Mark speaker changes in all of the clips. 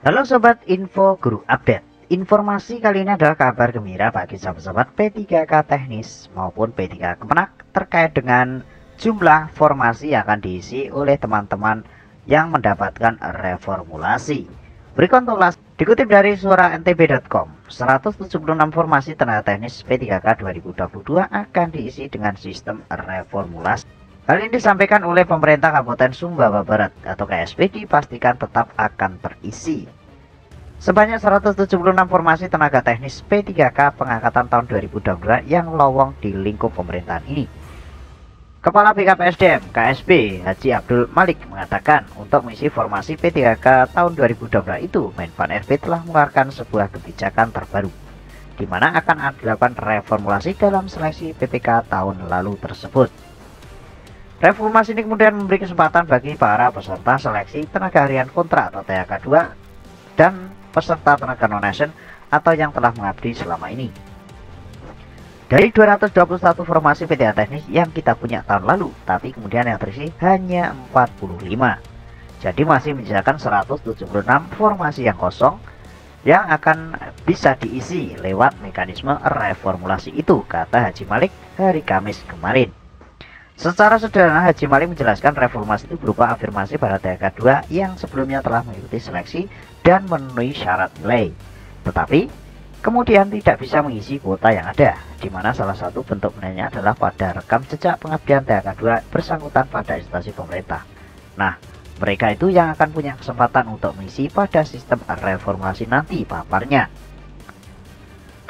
Speaker 1: Halo Sobat Info Guru Update. Informasi kali ini adalah kabar gembira bagi sahabat-sahabat P3K teknis maupun P3K Kemenak terkait dengan jumlah formasi yang akan diisi oleh teman-teman yang mendapatkan reformulasi. Berikut untuk dikutip dari suara ntb.com, 176 formasi tenaga teknis P3K 2022 akan diisi dengan sistem reformulasi. Hal ini disampaikan oleh pemerintah Kabupaten Sumbawa Barat atau KSP dipastikan tetap akan terisi. Sebanyak 176 formasi tenaga teknis P3K pengangkatan tahun 2022 yang lowong di lingkup pemerintahan ini. Kepala BKPSDM KSP Haji Abdul Malik mengatakan untuk mengisi formasi P3K tahun 2022 itu Menpan RB telah mengeluarkan sebuah kebijakan terbaru di mana akan dilakukan reformulasi dalam seleksi PPK tahun lalu tersebut. Reformulasi ini kemudian memberi kesempatan bagi para peserta seleksi tenaga harian kontrak atau THK 2 dan peserta tenaga non-ASN atau yang telah mengabdi selama ini. Dari 221 formasi PTA teknis yang kita punya tahun lalu, tapi kemudian yang terisi hanya 45. Jadi masih menyisakan 176 formasi yang kosong yang akan bisa diisi lewat mekanisme reformulasi itu, kata Haji Malik hari Kamis kemarin. Secara sederhana, Haji Malik menjelaskan reformasi itu berupa afirmasi pada THK 2 yang sebelumnya telah mengikuti seleksi dan memenuhi syarat nilai, tetapi kemudian tidak bisa mengisi kuota yang ada, di mana salah satu bentuk penilaiannya adalah pada rekam jejak pengabdian THK 2 bersangkutan pada instansi pemerintah. Nah, mereka itu yang akan punya kesempatan untuk mengisi pada sistem reformulasi nanti paparnya.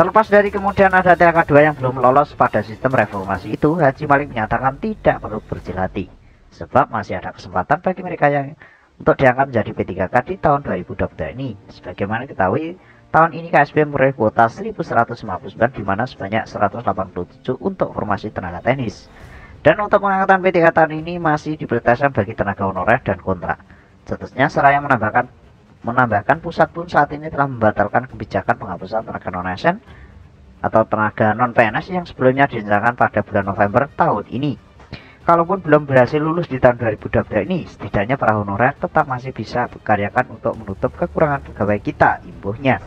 Speaker 1: Terlepas dari kemudian ada THK 2 yang belum lolos pada sistem reformasi itu, Haji Malik menyatakan tidak perlu berkecil hati, sebab masih ada kesempatan bagi mereka yang untuk diangkat menjadi P3K di tahun 2022 ini. Sebagaimana diketahui, tahun ini KSP meraih kuota 1159 di mana sebanyak 187 untuk formasi tenaga teknis. Dan untuk pengangkatan P3K tahun ini masih diprioritaskan bagi tenaga honorer dan kontrak. Seterusnya seraya menambahkan pusat pun saat ini telah membatalkan kebijakan penghapusan tenaga non-ASN atau tenaga non-PNS yang sebelumnya direncanakan pada bulan November tahun ini. Kalaupun belum berhasil lulus di tahun 2022 ini, setidaknya para honorer tetap masih bisa berkaryakan untuk menutup kekurangan pegawai kita, imbuhnya.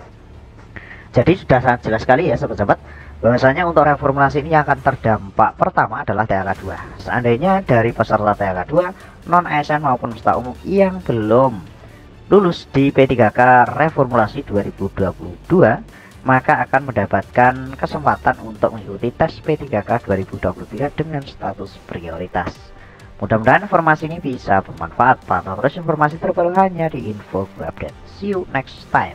Speaker 1: Jadi sudah sangat jelas sekali ya sahabat-sahabat, bahwasanya untuk reformulasi ini akan terdampak pertama adalah THK 2. Seandainya dari peserta THK 2 non-ASN maupun peserta umum yang belum lulus di P3K reformulasi 2022, maka akan mendapatkan kesempatan untuk mengikuti tes P3K 2023 dengan status prioritas. Mudah-mudahan informasi ini bisa bermanfaat. Pantau terus informasi terbaru hanya di Info Update. See you next time.